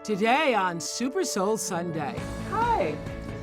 Today on Super Soul Sunday. Hi,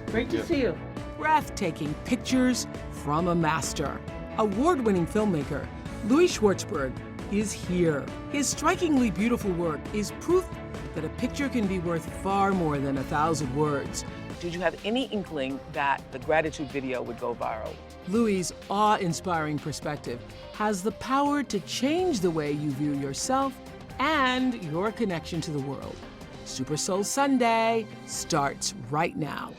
great to see you. Breathtaking pictures from a master. Award-winning filmmaker Louie Schwartzberg is here. His strikingly beautiful work is proof that a picture can be worth far more than 1,000 words. Did you have any inkling that the gratitude video would go viral? Louie's awe-inspiring perspective has the power to change the way you view yourself and your connection to the world. Super Soul Sunday starts right now.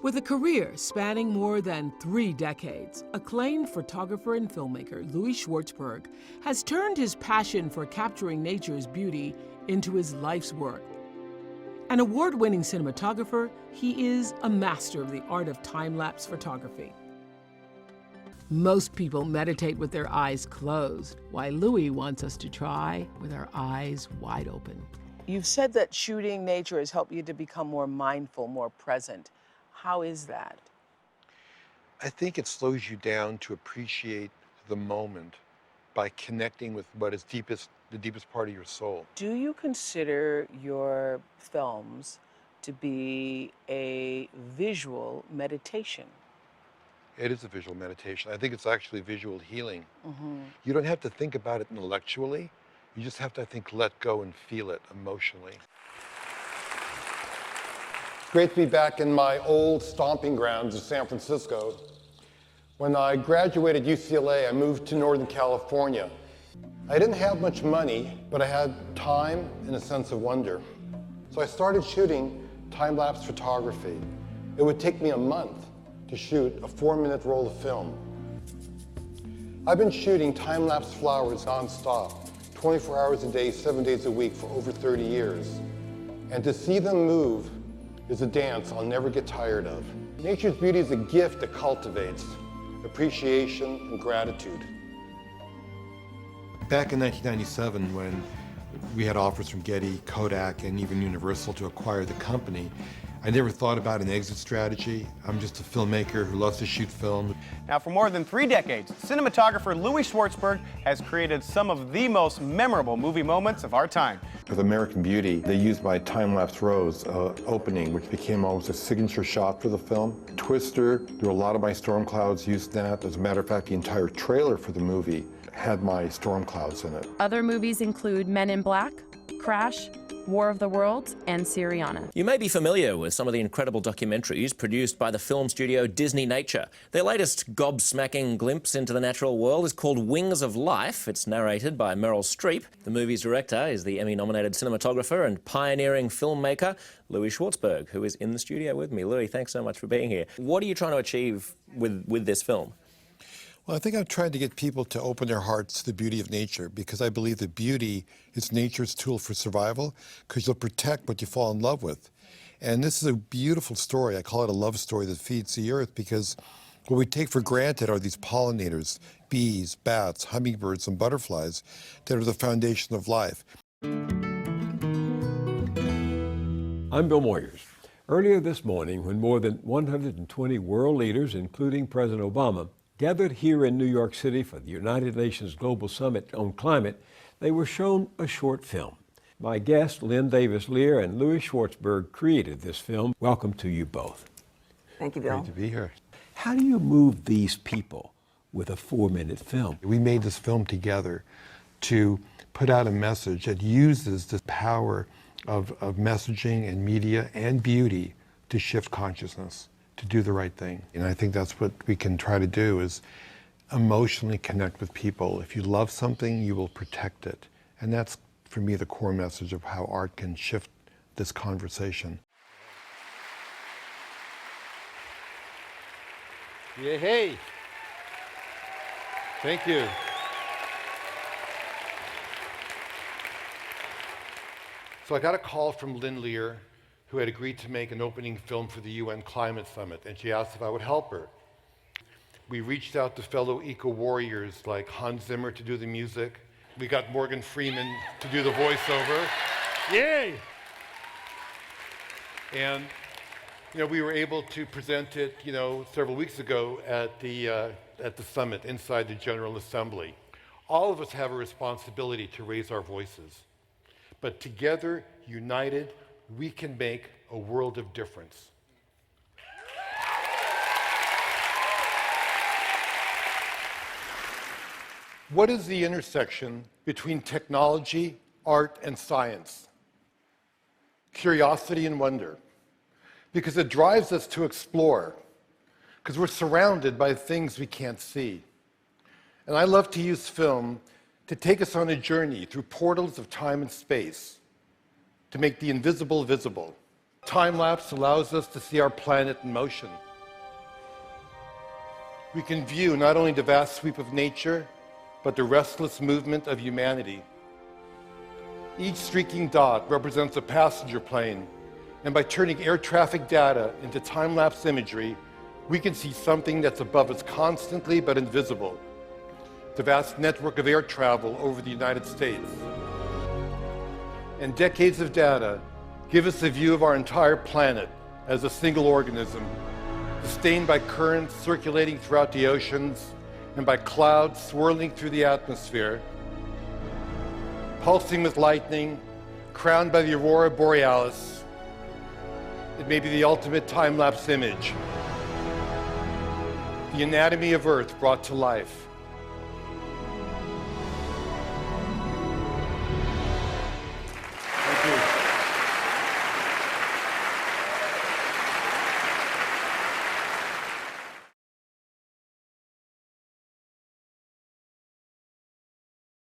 With a career spanning more than 3 decades, acclaimed photographer and filmmaker Louie Schwartzberg has turned his passion for capturing nature's beauty into his life's work. An award-winning cinematographer, he is a master of the art of time-lapse photography. Most people meditate with their eyes closed, while Louie wants us to try with our eyes wide open. You've said that shooting nature has helped you to become more mindful, more present. How is that? I think it slows you down to appreciate the moment by connecting with what is the deepest part of your soul. Do you consider your films to be a visual meditation? It is a visual meditation. I think it's actually visual healing. Mm-hmm. You don't have to think about it intellectually. You just have to, I think, let go and feel it emotionally. It's great to be back in my old stomping grounds of San Francisco. When I graduated UCLA, I moved to Northern California. I didn't have much money, but I had time and a sense of wonder. So I started shooting time-lapse photography. It would take me a month to shoot a 4-minute roll of film. I've been shooting time-lapse flowers nonstop, 24 hours a day, 7 days a week for over 30 years. And to see them move is a dance I'll never get tired of. Nature's beauty is a gift that cultivates appreciation and gratitude. Back in 1997, when we had offers from Getty, Kodak, and even Universal to acquire the company, I never thought about an exit strategy. I'm just a filmmaker who loves to shoot film. Now, for more than 3 decades, cinematographer Louie Schwartzberg has created some of the most memorable movie moments of our time. With American Beauty, they used my time-lapse rose opening, which became almost a signature shot for the film. Twister, there were a lot of my storm clouds used in that. As a matter of fact, the entire trailer for the movie had my storm clouds in it. Other movies include Men in Black, Crash, War of the Worlds, and Syriana. You may be familiar with some of the incredible documentaries produced by the film studio Disney Nature. Their latest gobsmacking glimpse into the natural world is called Wings of Life. It's narrated by Meryl Streep. The movie's director is the Emmy-nominated cinematographer and pioneering filmmaker Louie Schwartzberg, who is in the studio with me. Louie, thanks so much for being here. What are you trying to achieve with this film? Well, I think I've tried to get people to open their hearts to the beauty of nature, because I believe that beauty is nature's tool for survival, because you'll protect what you fall in love with. And this is a beautiful story. I call it a love story that feeds the earth, because what we take for granted are these pollinators, bees, bats, hummingbirds, and butterflies that are the foundation of life. I'm Bill Moyers. Earlier this morning, when more than 120 world leaders, including President Obama, gathered here in New York City for the United Nations Global Summit on Climate, they were shown a short film. My guests, Lynn Davis-Lear and Louie Schwartzberg, created this film. Welcome to you both. Thank you, Bill. Great to be here. How do you move these people with a 4-minute film? We made this film together to put out a message that uses the power of messaging and media and beauty to shift consciousness, to do the right thing. And I think that's what we can try to do, is emotionally connect with people. If you love something, you will protect it. And that's, for me, the core message of how art can shift this conversation. Yeah, hey. Thank you. So I got a call from Lynn Lear, who had agreed to make an opening film for the UN Climate Summit, and she asked if I would help her. We reached out to fellow eco-warriors like Hans Zimmer to do the music. We got Morgan Freeman to do the voiceover. Yay! And we were able to present it, several weeks ago at the summit inside the General Assembly. All of us have a responsibility to raise our voices. But together, united, we can make a world of difference. What is the intersection between technology, art, and science? Curiosity and wonder. Because it drives us to explore. Because we're surrounded by things we can't see. And I love to use film to take us on a journey through portals of time and space, to make the invisible visible. Time-lapse allows us to see our planet in motion. We can view not only the vast sweep of nature, but the restless movement of humanity. Each streaking dot represents a passenger plane, and by turning air traffic data into time-lapse imagery, we can see something that's above us constantly but invisible. The vast network of air travel over the United States. And decades of data give us a view of our entire planet as a single organism, sustained by currents circulating throughout the oceans and by clouds swirling through the atmosphere, pulsing with lightning, crowned by the aurora borealis. It may be the ultimate time-lapse image, the anatomy of Earth brought to life.